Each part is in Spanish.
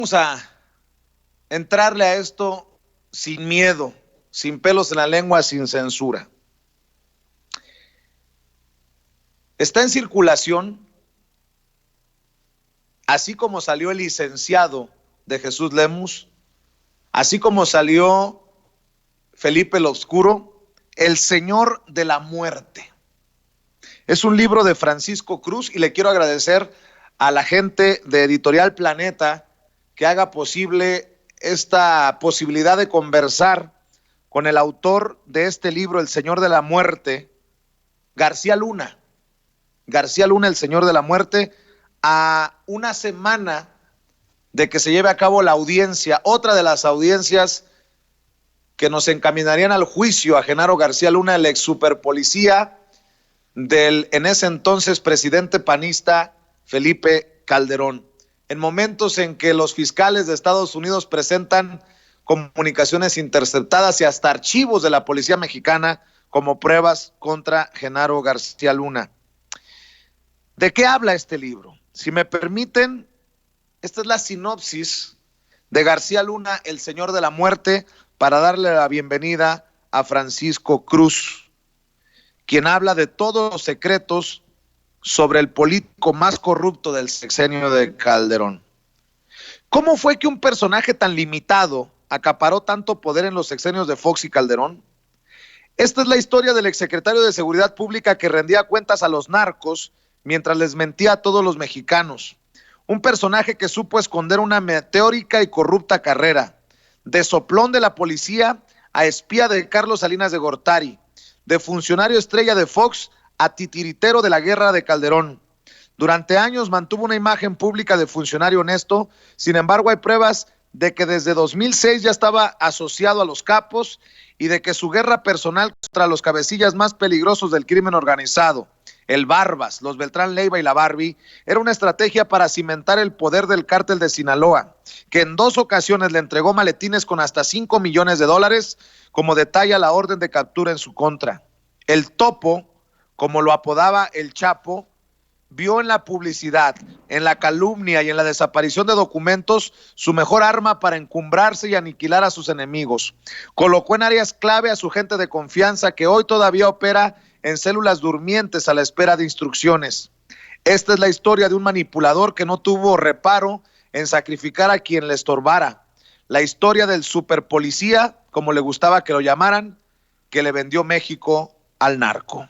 Vamos a entrarle a esto sin miedo, sin pelos en la lengua, sin censura. Está en circulación, así como salió el licenciado de Jesús Lemus, así como salió Felipe el Oscuro, El Señor de la Muerte. Es un libro de Francisco Cruz y le quiero agradecer a la gente de Editorial Planeta que haga posible esta posibilidad de conversar con el autor de este libro, El Señor de la Muerte, García Luna. García Luna, El Señor de la Muerte, a una semana de que se lleve a cabo la audiencia, otra de las audiencias que nos encaminarían al juicio a Genaro García Luna, el ex superpolicía del en ese entonces presidente panista Felipe Calderón. En momentos en que los fiscales de Estados Unidos presentan comunicaciones interceptadas y hasta archivos de la policía mexicana como pruebas contra Genaro García Luna. ¿De qué habla este libro? Si me permiten, esta es la sinopsis de García Luna, El Señor de la Muerte, para darle la bienvenida a Francisco Cruz, quien habla de todos los secretos sobre el político más corrupto del sexenio de Calderón. ¿Cómo fue que un personaje tan limitado acaparó tanto poder en los sexenios de Fox y Calderón? Esta es la historia del exsecretario de Seguridad Pública que rendía cuentas a los narcos mientras les mentía a todos los mexicanos. Un personaje que supo esconder una meteórica y corrupta carrera, de soplón de la policía a espía de Carlos Salinas de Gortari, de funcionario estrella de Fox a titiritero de la guerra de Calderón. Durante años mantuvo una imagen pública de funcionario honesto, sin embargo hay pruebas de que desde 2006 ya estaba asociado a los capos y de que su guerra personal contra los cabecillas más peligrosos del crimen organizado, el Barbas, los Beltrán Leiva y la Barbie, era una estrategia para cimentar el poder del cártel de Sinaloa, que en 2 ocasiones le entregó maletines con hasta $5 millones, como detalla la orden de captura en su contra. El Topo, como lo apodaba el Chapo, vio en la publicidad, en la calumnia y en la desaparición de documentos su mejor arma para encumbrarse y aniquilar a sus enemigos. Colocó en áreas clave a su gente de confianza que hoy todavía opera en células durmientes a la espera de instrucciones. Esta es la historia de un manipulador que no tuvo reparo en sacrificar a quien le estorbara. La historia del superpolicía, como le gustaba que lo llamaran, que le vendió México al narco.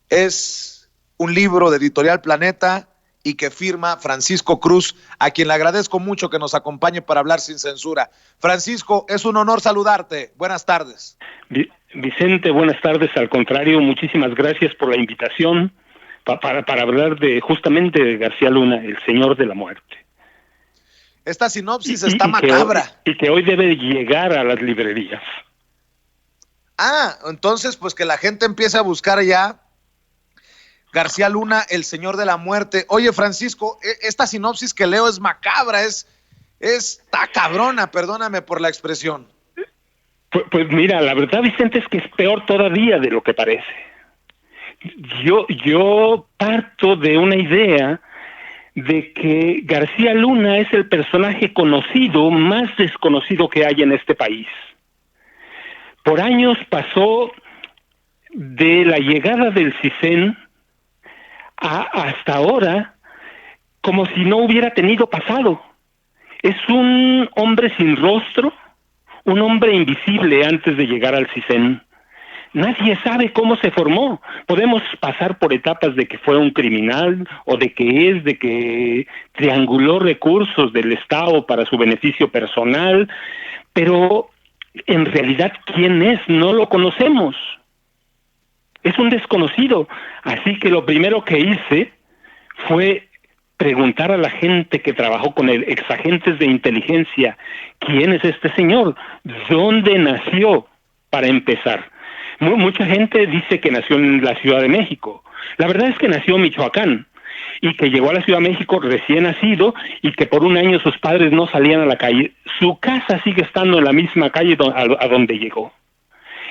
Es un libro de Editorial Planeta y que firma Francisco Cruz, a quien le agradezco mucho que nos acompañe para hablar sin censura. Francisco, es un honor saludarte. Buenas tardes. Vicente, buenas tardes. Al contrario, muchísimas gracias por la invitación para hablar justamente de García Luna, El Señor de la Muerte. Esta sinopsis está macabra. Y que hoy debe llegar a las librerías. Entonces pues que la gente empiece a buscar ya García Luna, El Señor de la Muerte. Oye, Francisco, esta sinopsis que leo es macabra, está cabrona, perdóname por la expresión. Pues mira, la verdad, Vicente, es que es peor todavía de lo que parece. Yo parto de una idea de que García Luna es el personaje conocido, más desconocido que hay en este país. Por años pasó de la llegada del CISEN hasta ahora como si no hubiera tenido pasado. Es un hombre sin rostro, un hombre invisible antes de llegar al CISEN. Nadie sabe cómo se formó. Podemos pasar por etapas de que fue un criminal o de que trianguló recursos del Estado para su beneficio personal, pero en realidad, ¿quién es? No lo conocemos. Es un desconocido. Así que lo primero que hice fue preguntar a la gente que trabajó con él, exagentes de inteligencia, ¿quién es este señor? ¿Dónde nació? Para empezar. Mucha gente dice que nació en la Ciudad de México. La verdad es que nació en Michoacán y que llegó a la Ciudad de México recién nacido y que por un año sus padres no salían a la calle. Su casa sigue estando en la misma calle a donde llegó.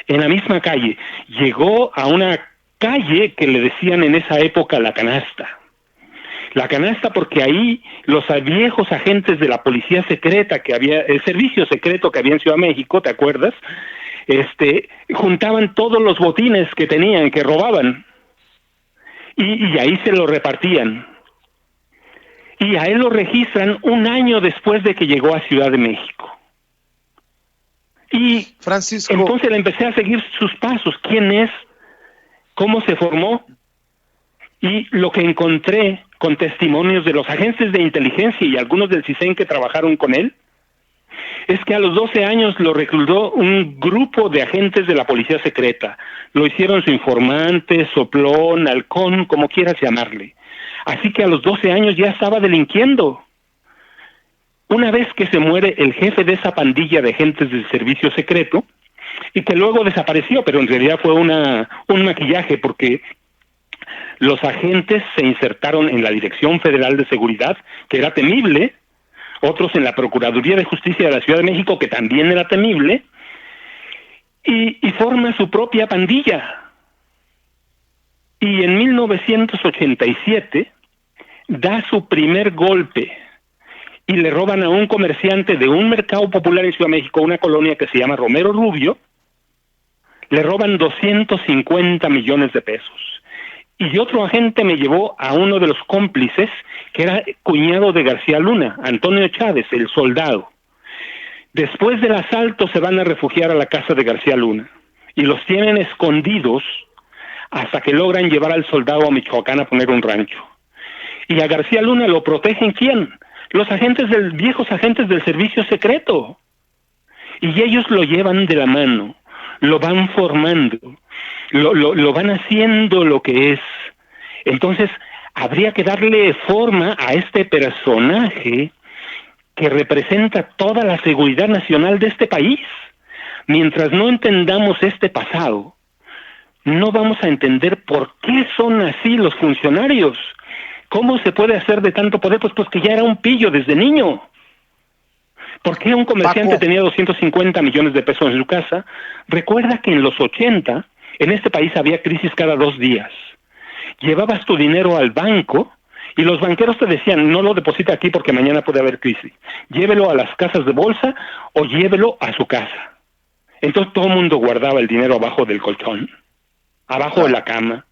En la misma calle. Llegó a una calle que le decían en esa época La Canasta. La canasta porque ahí los viejos agentes de la policía secreta que había, el servicio secreto que había en Ciudad de México, ¿te acuerdas? Juntaban todos los botines que tenían, que robaban, y ahí se lo repartían. Y a él lo registran un año después de que llegó a Ciudad de México. Y Francisco, entonces le empecé a seguir sus pasos, quién es, cómo se formó, y lo que encontré con testimonios de los agentes de inteligencia y algunos del CISEN que trabajaron con él, es que a los 12 años lo reclutó un grupo de agentes de la policía secreta. Lo hicieron su informante, soplón, halcón, como quieras llamarle. Así que a los 12 años ya estaba delinquiendo. Una vez que se muere el jefe de esa pandilla de agentes del servicio secreto, y que luego desapareció, pero en realidad fue un maquillaje, porque los agentes se insertaron en la Dirección Federal de Seguridad, que era temible, otros en la Procuraduría de Justicia de la Ciudad de México, que también era temible, y forma su propia pandilla. Y en 1987 da su primer golpe, y le roban a un comerciante de un mercado popular en Ciudad de México, una colonia que se llama Romero Rubio, le roban 250 millones de pesos. Y otro agente me llevó a uno de los cómplices, que era cuñado de García Luna, Antonio Chávez, el soldado. Después del asalto se van a refugiar a la casa de García Luna, y los tienen escondidos hasta que logran llevar al soldado a Michoacán a poner un rancho. Y a García Luna lo protegen, ¿quién? Los viejos agentes del servicio secreto. Y ellos lo llevan de la mano, lo van formando, lo van haciendo lo que es. Entonces, habría que darle forma a este personaje que representa toda la seguridad nacional de este país. Mientras no entendamos este pasado, no vamos a entender por qué son así los funcionarios. ¿Cómo se puede hacer de tanto poder? Pues que ya era un pillo desde niño. ¿Por qué un comerciante tenía 250 millones de pesos en su casa? Recuerda que en los 80, en este país había crisis cada 2 días. Llevabas tu dinero al banco y los banqueros te decían, no lo deposita aquí porque mañana puede haber crisis. Llévelo a las casas de bolsa o llévelo a su casa. Entonces todo el mundo guardaba el dinero abajo del colchón, abajo de la cama.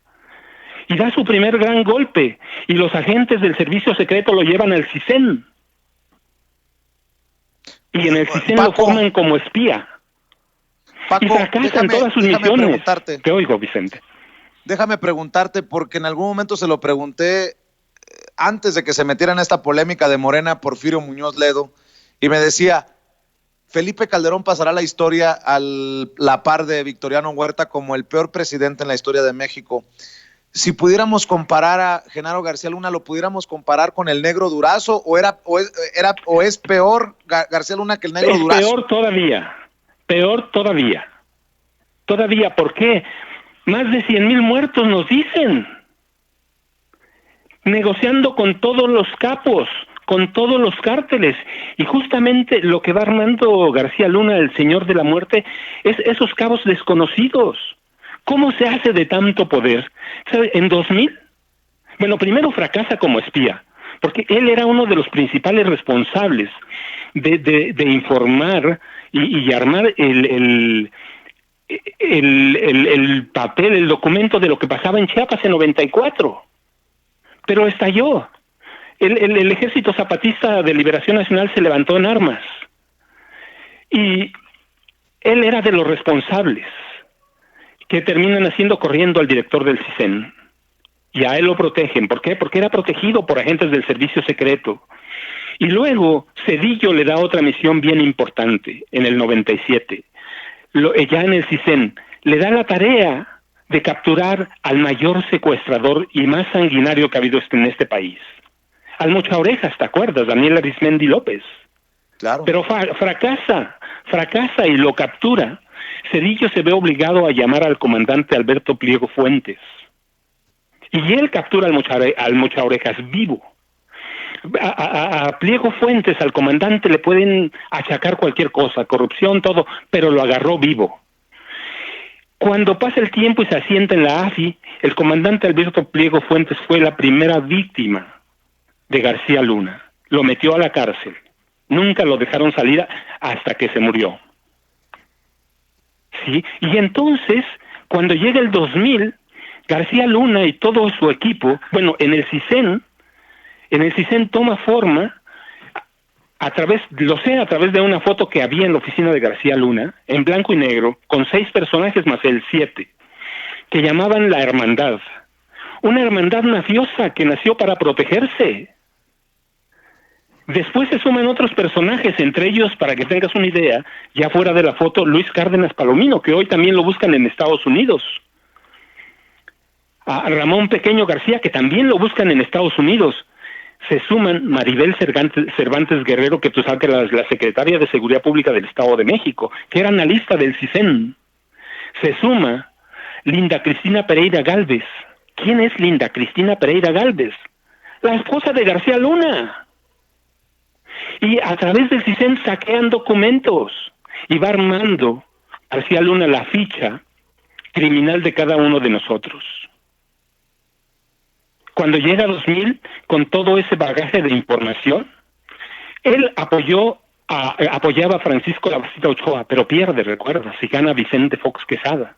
Y da su primer gran golpe. Y los agentes del servicio secreto lo llevan al CISEN. Y en el CISEN lo forman como espía. Paco, y fracasan todas sus misiones. Te oigo, Vicente. Déjame preguntarte, porque en algún momento se lo pregunté antes de que se metiera en esta polémica de Morena, Porfirio Muñoz Ledo, y me decía, Felipe Calderón pasará a la historia a la par de Victoriano Huerta como el peor presidente en la historia de México. Si pudiéramos comparar a Genaro García Luna, ¿lo pudiéramos comparar con el Negro Durazo? ¿O es peor García Luna que el Negro Durazo? Peor todavía. Todavía, ¿por qué? Más de 100,000 muertos nos dicen. Negociando con todos los capos, con todos los cárteles. Y justamente lo que va armando García Luna, el señor de la muerte, es esos cabos desconocidos. ¿Cómo se hace de tanto poder? ¿Sabe? En 2000, bueno, primero fracasa como espía, porque él era uno de los principales responsables de informar y armar el papel, el documento de lo que pasaba en Chiapas en 94. Pero estalló. El Ejército Zapatista de Liberación Nacional se levantó en armas. Y él era de los responsables que terminan haciendo corriendo al director del CISEN. Y a él lo protegen. ¿Por qué? Porque era protegido por agentes del servicio secreto. Y luego Zedillo le da otra misión bien importante en el 97. Ya en el CISEN le da la tarea de capturar al mayor secuestrador y más sanguinario que ha habido en este país. Al Mocha Orejas, ¿te acuerdas? Daniel Arismendi López. Claro. Pero fracasa y lo captura. Zedillo se ve obligado a llamar al comandante Alberto Pliego Fuentes. Y él captura al Mocha Orejas vivo. A Pliego Fuentes, al comandante, le pueden achacar cualquier cosa, corrupción, todo, pero lo agarró vivo. Cuando pasa el tiempo y se asienta en la AFI, el comandante Alberto Pliego Fuentes fue la primera víctima de García Luna. Lo metió a la cárcel. Nunca lo dejaron salir hasta que se murió. ¿Sí? Y entonces, cuando llega el 2000, García Luna y todo su equipo, bueno, en el CISEN toma forma a través de una foto que había en la oficina de García Luna, en blanco y negro, con 6 personajes más el 7, que llamaban la Hermandad. Una hermandad mafiosa que nació para protegerse. Después se suman otros personajes, entre ellos, para que tengas una idea, ya fuera de la foto, Luis Cárdenas Palomino, que hoy también lo buscan en Estados Unidos. A Ramón Pequeño García, que también lo buscan en Estados Unidos. Se suman Maribel Cervantes Guerrero, que tú sabes que la secretaria de Seguridad Pública del Estado de México, que era analista del CISEN. Se suma Linda Cristina Pereira Gálvez. ¿Quién es Linda Cristina Pereira Gálvez? La esposa de García Luna. Y a través del CISEN saquean documentos y va armando García Luna la ficha criminal de cada uno de nosotros. Cuando llega 2000, con todo ese bagaje de información, él apoyaba a Francisco Labastida Ochoa, pero pierde, recuerdas, y gana Vicente Fox Quesada.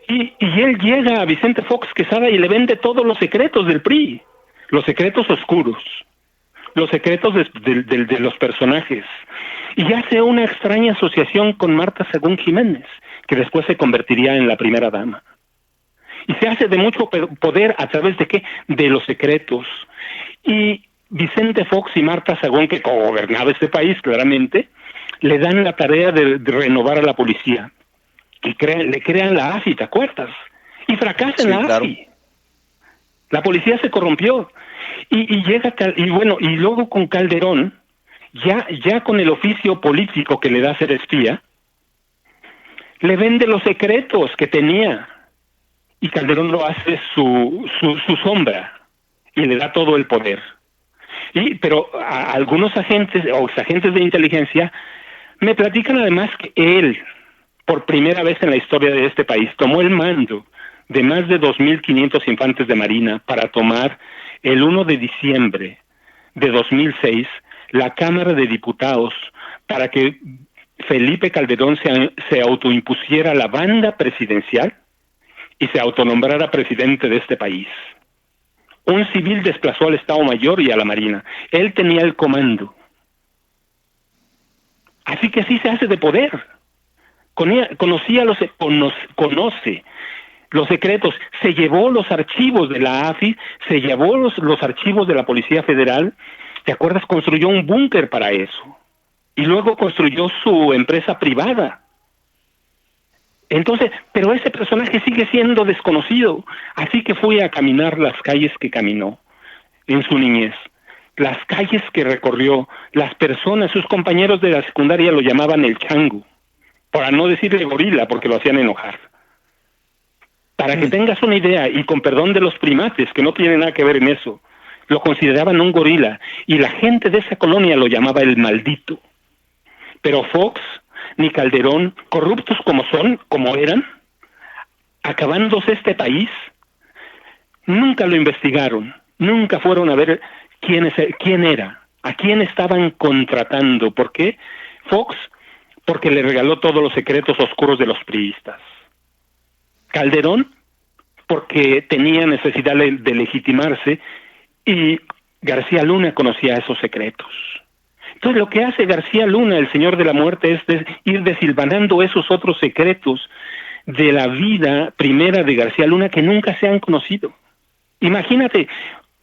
Y él llega a Vicente Fox Quesada y le vende todos los secretos del PRI, los secretos oscuros, los secretos de los personajes, y hace una extraña asociación con Marta Sagún Jiménez, que después se convertiría en la primera dama. Y se hace de mucho poder a través de ¿qué? De los secretos. Y Vicente Fox y Marta Sagún, que gobernaba este país claramente, le dan la tarea de renovar a la policía. Y le crean la AFI, ¿te acuerdas? Y fracasa en la AFI. La policía se corrompió. Y luego con Calderón, ya con el oficio político que le da ser espía, le vende los secretos que tenía. Y Calderón lo hace su sombra y le da todo el poder. Pero a algunos agentes o exagentes de inteligencia me platican además que él, por primera vez en la historia de este país, tomó el mando de más de 2.500 infantes de marina para tomar el 1 de diciembre de 2006 la Cámara de Diputados para que Felipe Calderón se autoimpusiera la banda presidencial y se autonombrara presidente de este país. Un civil desplazó al Estado Mayor y a la Marina. Él tenía el comando. Así que así se hace de poder. Conoce los secretos. Se llevó los archivos de la AFI, se llevó los archivos de la Policía Federal. ¿Te acuerdas? Construyó un búnker para eso. Y luego construyó su empresa privada. Entonces, pero ese personaje sigue siendo desconocido, así que fui a caminar las calles que caminó en su niñez, las calles que recorrió, las personas, sus compañeros de la secundaria lo llamaban el chango, para no decirle gorila, porque lo hacían enojar. Para que tengas una idea, y con perdón de los primates, que no tienen nada que ver en eso, lo consideraban un gorila, y la gente de esa colonia lo llamaba el maldito. Pero Fox ni Calderón, corruptos como eran, acabándose este país, nunca lo investigaron, nunca fueron a ver quién era, a quién estaban contratando. ¿Por qué? Fox, porque le regaló todos los secretos oscuros de los priistas. Calderón, porque tenía necesidad de legitimarse, y García Luna conocía esos secretos. Entonces lo que hace García Luna, el señor de la muerte, es ir desilvanando esos otros secretos de la vida primera de García Luna que nunca se han conocido. Imagínate,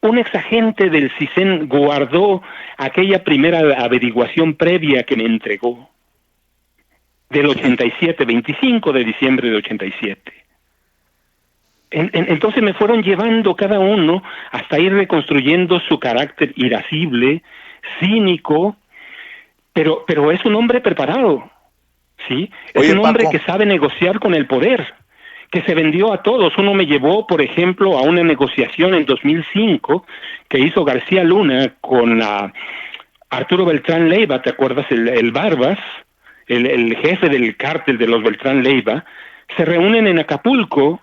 un exagente del CISEN guardó aquella primera averiguación previa que me entregó, del 87, 25 de diciembre de 87. Entonces me fueron llevando cada uno hasta ir reconstruyendo su carácter irascible, cínico, pero es un hombre preparado, ¿sí? Es un hombre que sabe negociar con el poder, que se vendió a todos. Uno me llevó, por ejemplo, a una negociación en 2005 que hizo García Luna con Arturo Beltrán Leiva, ¿te acuerdas? El Barbas, el jefe del cártel de los Beltrán Leiva. Se reúnen en Acapulco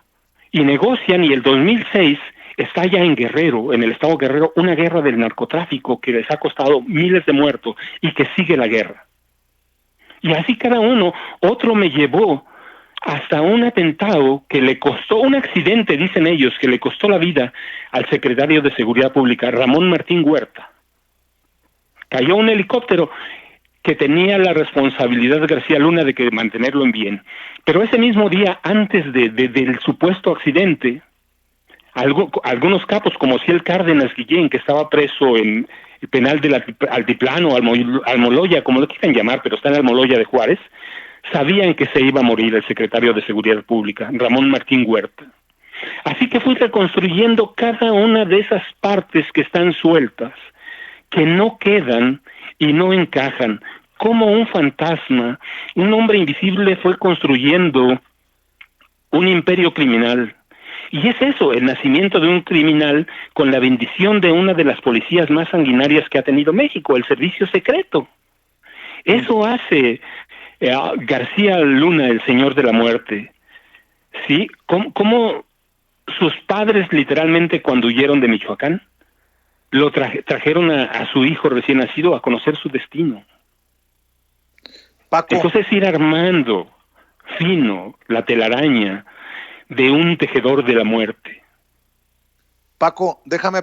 y negocian, y el 2006 Estalla en Guerrero, en el estado de Guerrero, una guerra del narcotráfico que les ha costado miles de muertos y que sigue la guerra. Y así cada uno. Otro me llevó hasta un atentado que le costó, un accidente, dicen ellos, que le costó la vida al secretario de Seguridad Pública, Ramón Martín Huerta. Cayó un helicóptero que tenía la responsabilidad de García Luna de que mantenerlo en bien. Pero ese mismo día, antes del supuesto accidente, algunos capos, como Ciel Cárdenas Guillén, que estaba preso en el penal del Altiplano, Almoloya, como lo quieran llamar, pero está en Almoloya de Juárez, sabían que se iba a morir el secretario de Seguridad Pública, Ramón Martín Huerta. Así que fui reconstruyendo cada una de esas partes que están sueltas, que no quedan y no encajan. Como un fantasma, un hombre invisible fue construyendo un imperio criminal. Y es eso, el nacimiento de un criminal con la bendición de una de las policías más sanguinarias que ha tenido México, el servicio secreto. Eso hace García Luna, el señor de la muerte. ¿Sí? ¿Cómo sus padres literalmente cuando huyeron de Michoacán lo trajeron a su hijo recién nacido a conocer su destino? Paco, Entonces ir armando fino la telaraña de un tejedor de la muerte. Paco, déjame